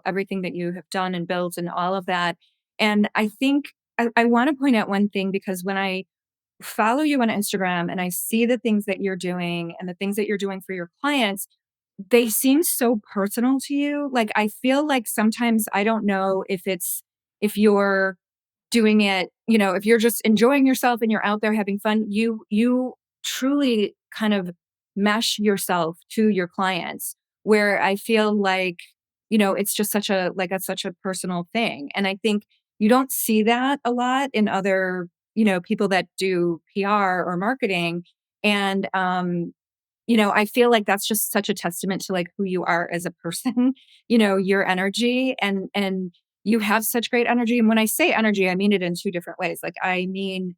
everything that you have done and built and all of that. And I think I want to point out one thing because when I follow you on Instagram and I see the things that you're doing and the things that you're doing for your clients, they seem so personal to you. Like I feel like sometimes I don't know if you're doing it, if you're just enjoying yourself and you're out there having fun, you truly kind of mesh yourself to your clients where I feel like, it's just such a personal thing. And I think you don't see that a lot in other, people that do PR or marketing. And I feel like that's just such a testament to like who you are as a person, your energy and you have such great energy. And when I say energy, I mean it in two different ways. Like I mean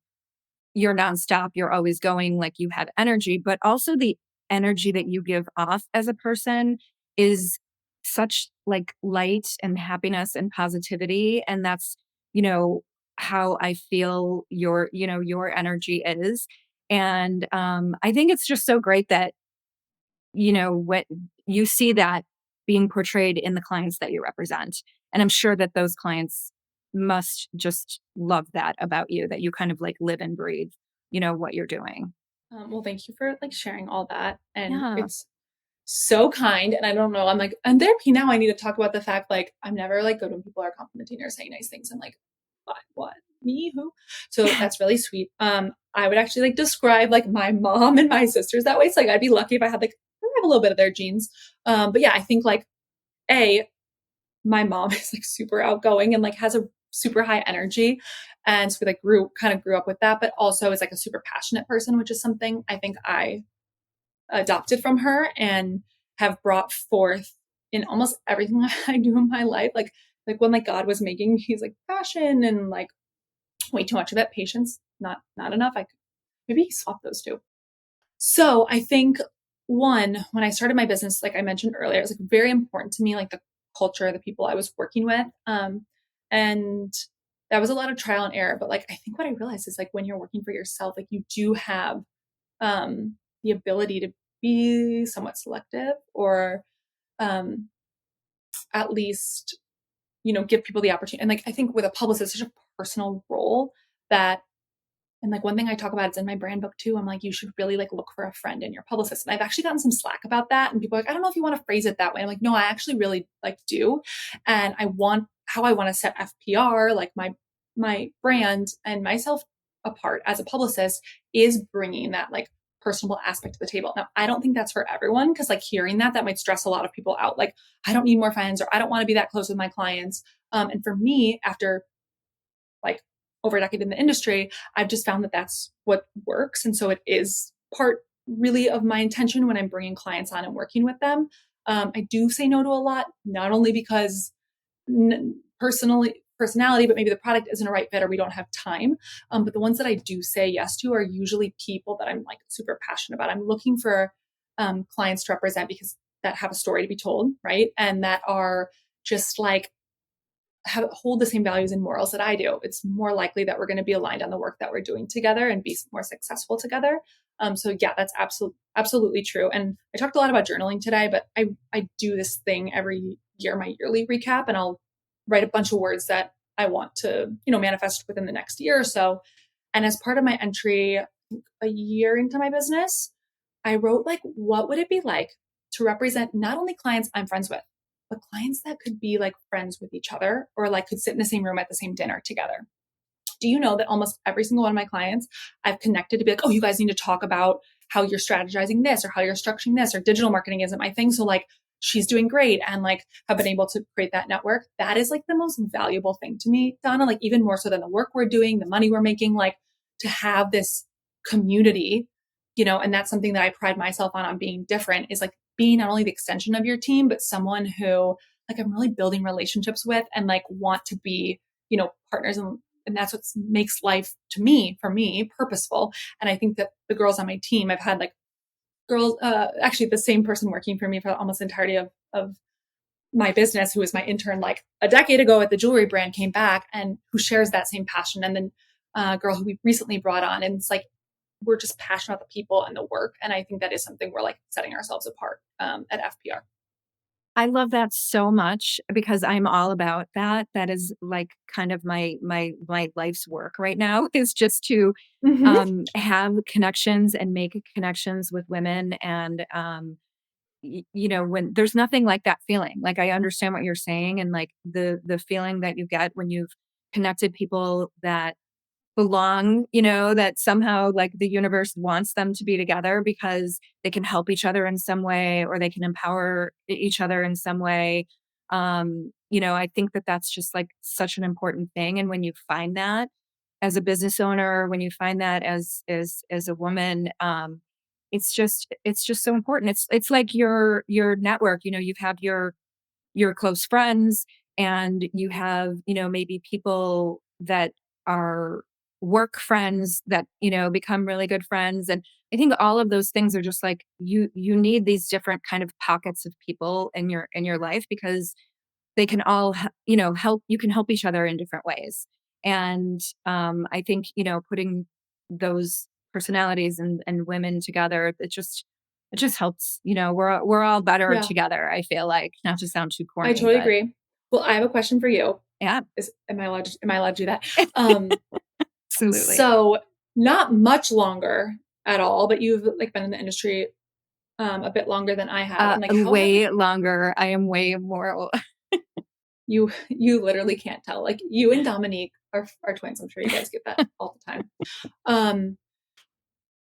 you're nonstop, you're always going, like you have energy, but also the energy that you give off as a person is such like light and happiness and positivity. And that's, you know, how I feel your energy is. And I think it's just so great that what you see that being portrayed in the clients that you represent. And I'm sure that those clients must just love that about you, that you kind of like live and breathe, what you're doing. well, thank you for like sharing all that. And Yeah. it's so kind. And I don't know, I'm like, in therapy now, I need to talk about the fact like I'm never like good when people are complimenting or saying nice things. I'm like, what? Me? Who? So that's really sweet. I would actually like describe like my mom and my sisters that way. So like I'd be lucky if I had like I have a little bit of their genes. But yeah, I think like a my mom is like super outgoing and like has a super high energy. And so we like grew up with that, but also is like a super passionate person, which is something I think I adopted from her and have brought forth in almost everything I do in my life. Like when like God was making me, he's like passion and like way too much of it, patience, not enough. I could maybe swap those two. So I think one, when I started my business, like I mentioned earlier, it was like very important to me, like the culture, the people I was working with. And that was a lot of trial and error. But like I think what I realized is like when you're working for yourself, like you do have the ability to be somewhat selective or um, at least, give people the opportunity. And like I think with a publicist, it's such a personal role that and like one thing I talk about, it's in my brand book too. I'm like, you should really like look for a friend in your publicist. And I've actually gotten some slack about that. And people are like, I don't know if you want to phrase it that way. I'm like, no, I actually really like do. And how I want to set FPR, like my brand and myself apart as a publicist is bringing that like personable aspect of the table. Now, I don't think that's for everyone because like hearing that might stress a lot of people out. Like, I don't need more friends or I don't want to be that close with my clients. And for me, after like over a decade in the industry, I've just found that that's what works. And so it is part really of my intention when I'm bringing clients on and working with them. I do say no to a lot, not only because personality, but maybe the product isn't a right fit or we don't have time. But the ones that I do say yes to are usually people that I'm like super passionate about. I'm looking for clients to represent because that have a story to be told, right? And that are just like hold the same values and morals that I do. It's more likely that we're going to be aligned on the work that we're doing together and be more successful together. So yeah, that's absolutely true. And I talked a lot about journaling today, but I do this thing every year, my yearly recap, and I'll write a bunch of words that I want to, manifest within the next year or so. And as part of my entry a year into my business, I wrote like, what would it be like to represent not only clients I'm friends with, but clients that could be like friends with each other or like could sit in the same room at the same dinner together. Do you know that almost every single one of my clients I've connected to be like, oh, you guys need to talk about how you're strategizing this or how you're structuring this or digital marketing isn't my thing. So like she's doing great and like have been able to create that network. That is like the most valuable thing to me, Donna, like even more so than the work we're doing, the money we're making, like to have this community, and that's something that I pride myself on being different is like being not only the extension of your team, but someone who like I'm really building relationships with and like want to be, partners and that's what makes life for me purposeful. And I think that the girls on my team, I've had like girls, actually the same person working for me for almost the entirety of my business, who was my intern like a decade ago at the jewelry brand, came back and who shares that same passion. And then a girl who we recently brought on, and it's like, we're just passionate about the people and the work. And I think that is something we're like setting ourselves apart at FPR. I love that so much because I'm all about that. That is like kind of my life's work right now is just to Mm-hmm. have connections and make connections with women and when there's nothing like that feeling. Like I understand what you're saying and like the feeling that you get when you've connected people that belong, that somehow like the universe wants them to be together because they can help each other in some way or they can empower each other in some way. I think that that's just like such an important thing. And when you find that as a business owner, when you find that as a woman, it's just so important. It's like your network, you have your close friends and you have, maybe people that are work friends that, become really good friends. And I think all of those things are just like you need these different kind of pockets of people in your life because they can all help you can help each other in different ways. And I think, putting those personalities and women together, it just helps, we're all better Yeah, together, I feel like, not to sound too I corny, totally but agree. Well, I have a question for you. yeah, Am I allowed to do that? Um, absolutely. so not much longer at all, but you've like been in the industry a bit longer than I have. And like how have Way longer. I am way more. you literally can't tell. Like you and Dominique are twins. I'm sure you guys get that all the time. Um,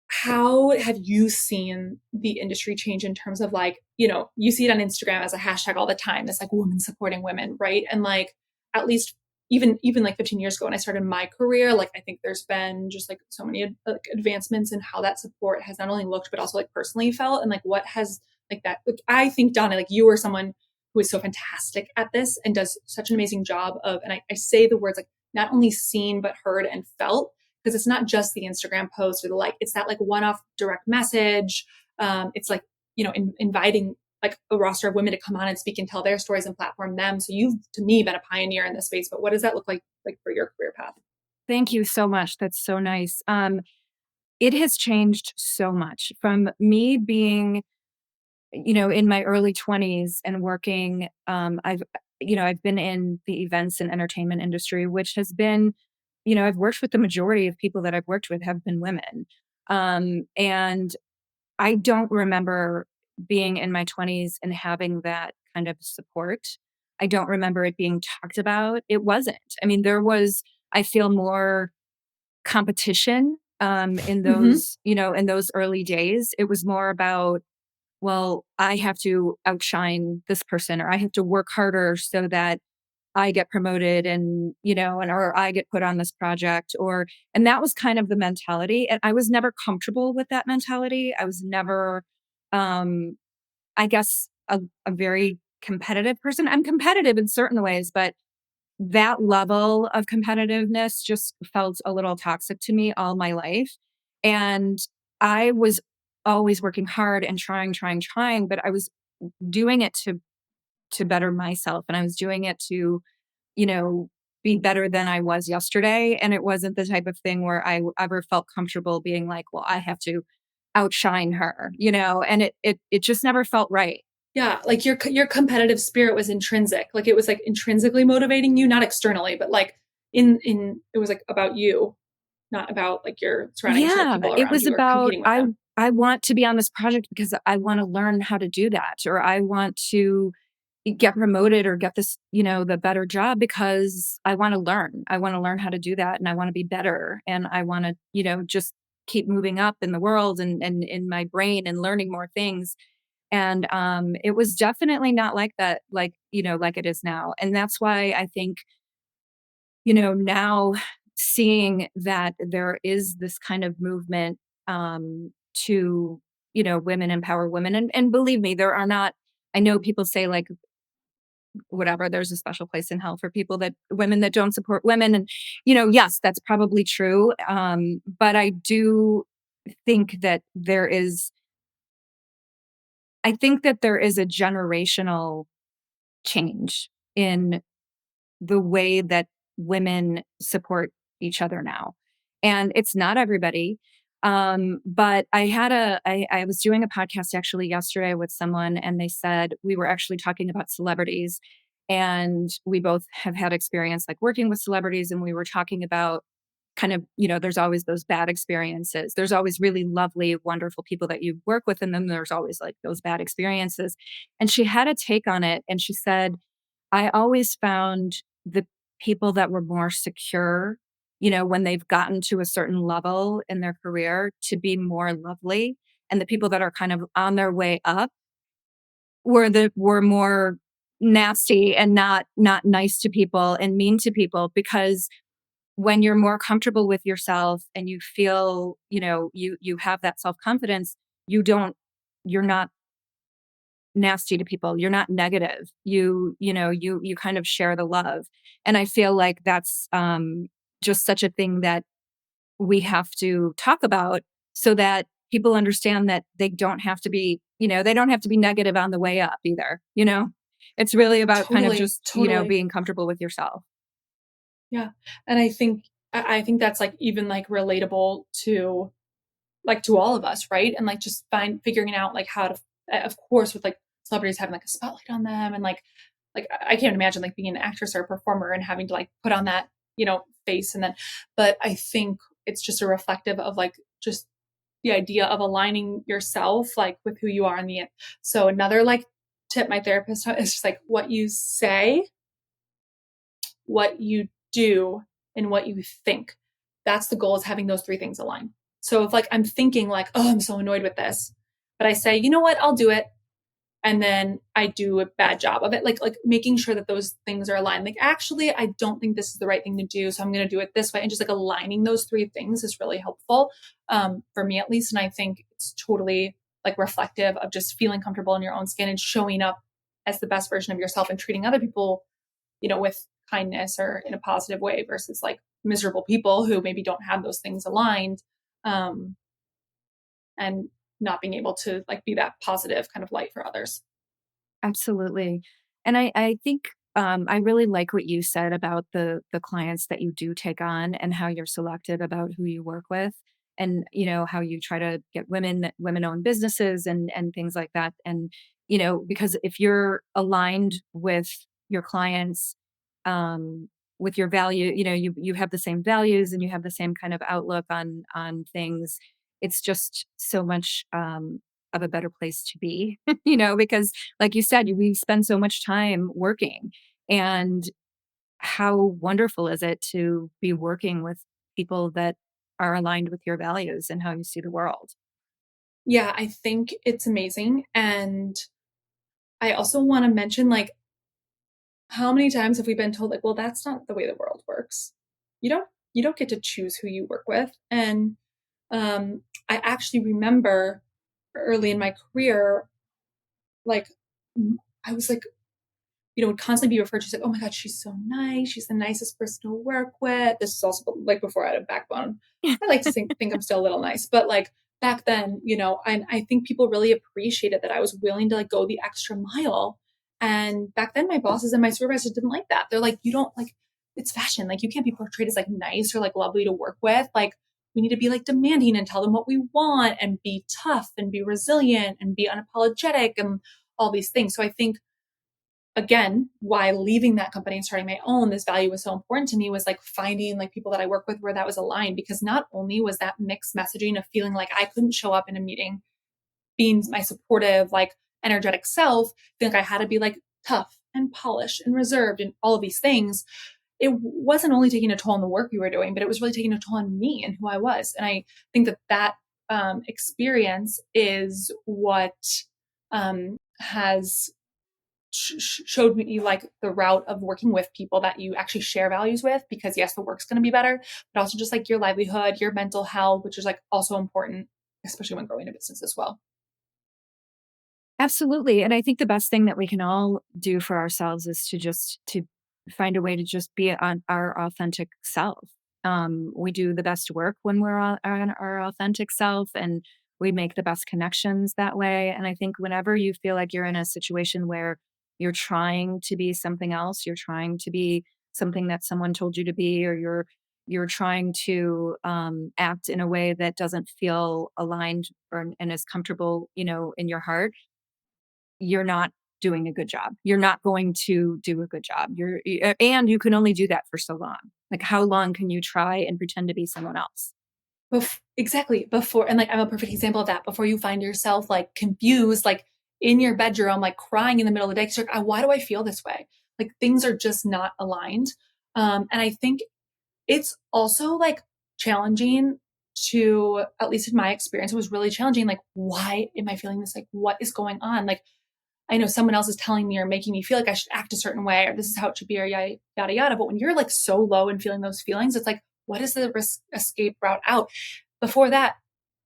how have you seen the industry change in terms of like, you see it on Instagram as a hashtag all the time, this like women supporting women, right? And like at least even like 15 years ago when I started my career, like I think there's been just like so many like advancements in how that support has not only looked but also like personally felt and like what has like that like I think Donna, like you are someone who is so fantastic at this and does such an amazing job of, and I say the words like not only seen but heard and felt, because it's not just the Instagram post or the like, it's that like one-off direct message. It's like, inviting like a roster of women to come on and speak and tell their stories and platform them. So you've, to me, been a pioneer in this space, but what does that look like for your career path? Thank you so much. That's so nice. It has changed so much from me being, in my early 20s and working. I've been in the events and entertainment industry, which has been, I've worked with the majority of people that I've worked with have been women. And I don't remember being in my 20s and having that kind of support. I don't remember it being talked about. It wasn't. I mean, there was, I feel, more competition in Hmm. those, in those early days. It was more about, well, I have to outshine this person, or I have to work harder so that I get promoted, and, or I get put on this project, and that was kind of the mentality. And I was never comfortable with that mentality. I was never, um, I guess, a very competitive person. I'm competitive in certain ways, but that level of competitiveness just felt a little toxic to me all my life. And I was always working hard and trying, but I was doing it to better myself, and I was doing it to, you know, be better than I was yesterday. And it wasn't the type of thing where ever felt comfortable being like, well, I have to outshine her, and it just never felt right. Yeah, like your competitive spirit was intrinsic. Like it was like intrinsically motivating you, not externally, but like in it was like about you, not about like your surroundings or the Yeah, people it around was you or about competing with I them. I want to be on this project because I want to learn how to do that, or I want to get promoted or get this, the better job because I want to learn. I want to learn how to do that, and I want to be better, and I want to, just keep moving up in the world, and in my brain, and learning more things. And it was definitely not like that, like, like it is now. And that's why I think, now seeing that there is this kind of movement, to, women empower women. And believe me, there are not, I know people say, like, whatever, there's a special place in hell for women that don't support women. And, yes, that's probably true. But I do think that I think that there is a generational change in the way that women support each other now. And it's not everybody. But I was doing a podcast actually yesterday with someone, and they said, we were actually talking about celebrities. And we both have had experience like working with celebrities. And we were talking about kind of, there's always those bad experiences. There's always really lovely, wonderful people that you work with. And then there's always like those bad experiences. And she had a take on it. And she said, I always found the people that were more secure, when they've gotten to a certain level in their career, to be more lovely. And the people that are kind of on their way up were more nasty and not nice to people and mean to people. Because when you're more comfortable with yourself and you feel, you have that self-confidence, you're not nasty to people. You're not negative. You kind of share the love. And I feel like that's just such a thing that we have to talk about, so that people understand that they don't have to be negative on the way up either. It's really about kind of Totally, just, totally. being comfortable with yourself. Yeah. And I think that's like even like relatable to like to all of us, right? And like just figuring out like how to, of course, with like celebrities having like a spotlight on them, and like I can't imagine like being an actress or a performer and having to like put on that, face. And then, but I think it's just a reflective of like just the idea of aligning yourself like with who you are in the end. So another like tip my therapist is just like what you say, what you do, and what you think. That's the goal, is having those three things align. So if like I'm thinking like, oh, I'm so annoyed with this, but I say, you know what, I'll do it, and then I do a bad job of it, like making sure that those things are aligned. Like actually, I don't think this is the right thing to do, so I'm going to do it this way, and just like aligning those three things is really helpful, for me at least. And I think it's totally like reflective of just feeling comfortable in your own skin and showing up as the best version of yourself and treating other people, with kindness or in a positive way, versus like miserable people who maybe don't have those things aligned, um, and not being able to like be that positive kind of light for others. Absolutely. And I think, I really like what you said about the clients that you do take on, and how you're selective about who you work with, and, how you try to get women-owned businesses, and things like that. And, because if you're aligned with your clients, um, with your value, you have the same values, and you have the same kind of outlook on things. It's just so much, of a better place to be, because, like you said, we spend so much time working. And how wonderful is it to be working with people that are aligned with your values and how you see the world. Yeah, I think it's amazing. And I also want to mention, like, how many times have we been told, like, well, that's not the way the world works. You don't get to choose who you work with. And I actually remember early in my career, like, I was like, would constantly be referred to as like, oh my God, she's so nice. She's the nicest person to work with. This is also like before I had a backbone. I like to think I'm still a little nice, but like back then, I think people really appreciated that I was willing to like go the extra mile. And back then my bosses and my supervisors didn't like that. They're like, you don't like, it's fashion. Like you can't be portrayed as like nice or like lovely to work with. Like we need to be like demanding and tell them what we want and be tough and be resilient and be unapologetic and all these things. So I think again, why leaving that company and starting my own, this value was so important to me was like finding like people that I work with where that was aligned, because not only was that mixed messaging of feeling like I couldn't show up in a meeting, being my supportive, like energetic self, feeling like I had to be like tough and polished and reserved and all of these things. It wasn't only taking a toll on the work we were doing, but it was really taking a toll on me and who I was. And I think that experience is what has showed me like the route of working with people that you actually share values with, because yes, the work's going to be better, but also just like your livelihood, your mental health, which is like also important, especially when growing a business as well. Absolutely. And I think the best thing that we can all do for ourselves is to find a way to just be on our authentic self. We do the best work when we're on our authentic self, and we make the best connections that way. And I think whenever you feel like you're in a situation where you're trying to be something else, you're trying to be something that someone told you to be, or you're trying to act in a way that doesn't feel aligned and is comfortable, in your heart, you're not doing a good job. You're not going to do a good job. And you can only do that for so long. Like, how long can you try and pretend to be someone else? Exactly, before, and like I'm a perfect example of that. Before you find yourself like confused, like in your bedroom, like crying in the middle of the day, 'cause you're like, why do I feel this way? Like things are just not aligned. And I think it's also like challenging to, at least in my experience, it was really challenging. Like, why am I feeling this? Like, what is going on? Like, I know someone else is telling me or making me feel like I should act a certain way, or this is how it should be, or yada, yada, yada. But when you're like so low and feeling those feelings, it's like, what is the risk escape route out? Before that,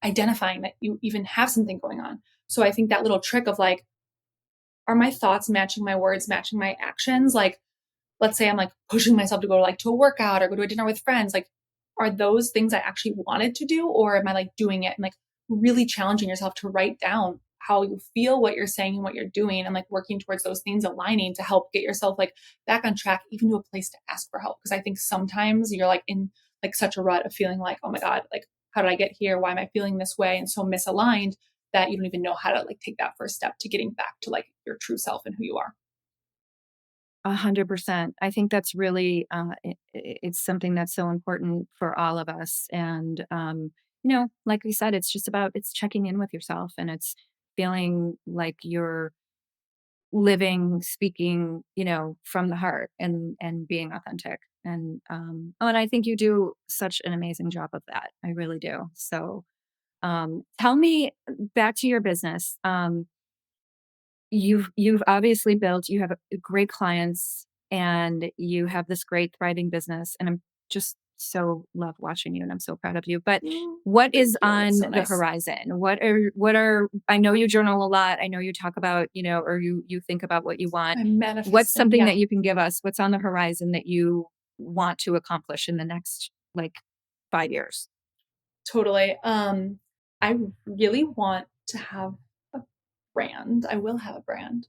identifying that you even have something going on. So I think that little trick of like, are my thoughts matching my words, matching my actions? Like, let's say I'm like pushing myself to go like to a workout or go to a dinner with friends, like are those things I actually wanted to do, or am I like doing it and like really challenging yourself to write down how you feel, what you're saying and what you're doing, and like working towards those things aligning to help get yourself like back on track, even to a place to ask for help. Because I think sometimes you're like in like such a rut of feeling like, oh my God, like how did I get here? Why am I feeling this way? And so misaligned that you don't even know how to like take that first step to getting back to like your true self and who you are. 100%. I think that's really, it's something that's so important for all of us. And, like we said, it's checking in with yourself, and it's feeling like you're living, speaking, from the heart, and being authentic. And I think you do such an amazing job of that. I really do. So, tell me, back to your business. You've obviously built, you have great clients, and you have this great thriving business, and I'm just so love watching you, and I'm so proud of you. But what Thank is you. It's on so the nice. horizon? What are I know you journal a lot. I know you talk about, or you think about what you want. I'm What's manifesting. something Yeah, that you can give us? What's on the horizon that you want to accomplish in the next, like, 5 years? totally. I really want to have a brand. I will have a brand.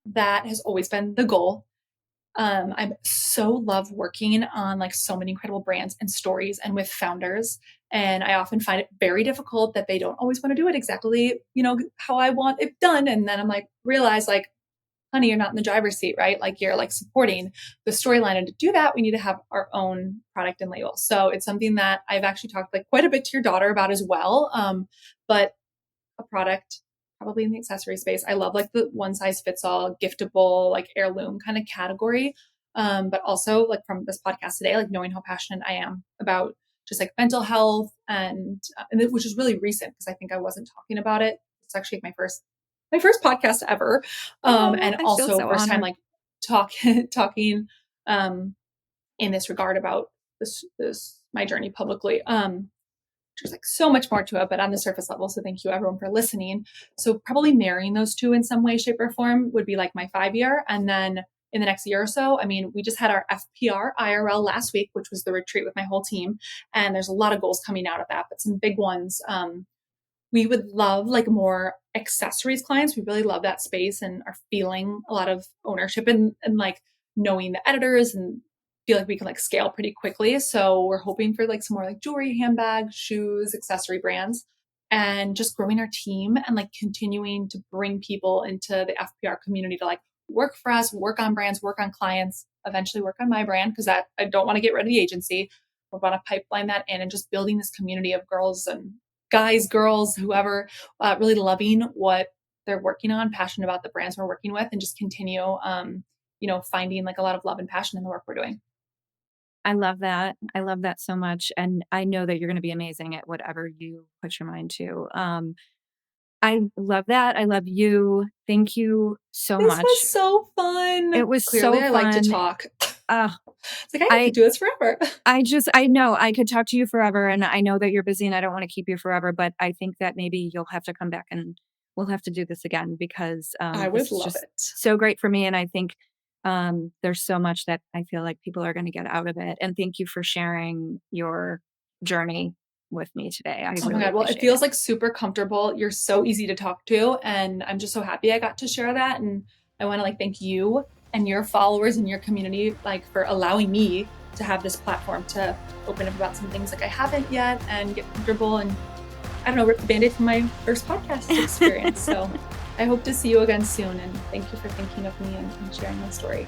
That has always been the goal. I so love working on like so many incredible brands and stories and with founders. And I often find it very difficult that they don't always want to do it exactly, how I want it done. And then I'm like, realize like, honey, you're not in the driver's seat, right? Like you're like supporting the storyline. And to do that, we need to have our own product and label. So it's something that I've actually talked like quite a bit to your daughter about as well. But a product probably in the accessory space. I love like the one size fits all, giftable, like heirloom kind of category. But also like from this podcast today, like knowing how passionate I am about just like mental health which is really recent because I think I wasn't talking about it. It's actually my first podcast ever. And I feel also so first time honored. like talking in this regard about this my journey publicly. There's like so much more to it, but on the surface level. So thank you everyone for listening. So probably marrying those two in some way, shape, or form would be like my 5-year. And then in the next year or so, I mean, we just had our FPR IRL last week, which was the retreat with my whole team. And there's a lot of goals coming out of that, but some big ones. We would love like more accessories clients. We really love that space and are feeling a lot of ownership and like knowing the editors and feel like we can like scale pretty quickly. So we're hoping for like some more like jewelry, handbags, shoes, accessory brands, and just growing our team and like continuing to bring people into the FPR community to like work for us, work on brands, work on clients, eventually work on my brand because that I don't want to get rid of the agency. We want to pipeline that in and just building this community of girls and guys, girls, whoever, really loving what they're working on, passionate about the brands we're working with, and just continue, finding like a lot of love and passion in the work we're doing. I love that. I love that so much. And I know that you're going to be amazing at whatever you put your mind to. I love that. I love you. Thank you so This was much. so fun. It was Clearly, so I like to fun. talk. Uh, It's like I could I do this forever. I know I could talk to you forever, and I know that you're busy and I don't want to keep you forever, but I think that maybe you'll have to come back and we'll have to do this again because I this would is love just it. so great for me. And I think there's so much that I feel like people are going to get out of it. And thank you for sharing your journey with me today. I Oh my really God. Well, it appreciate it. feels like super comfortable. You're so easy to talk to. And I'm just so happy I got to share that. And I want to like thank you and your followers and your community like for allowing me to have this platform to open up about some things like I haven't yet and get comfortable and I don't know, rip the band-aid from my first podcast experience. So I hope to see you again soon. And thank you for thinking of me and sharing my story.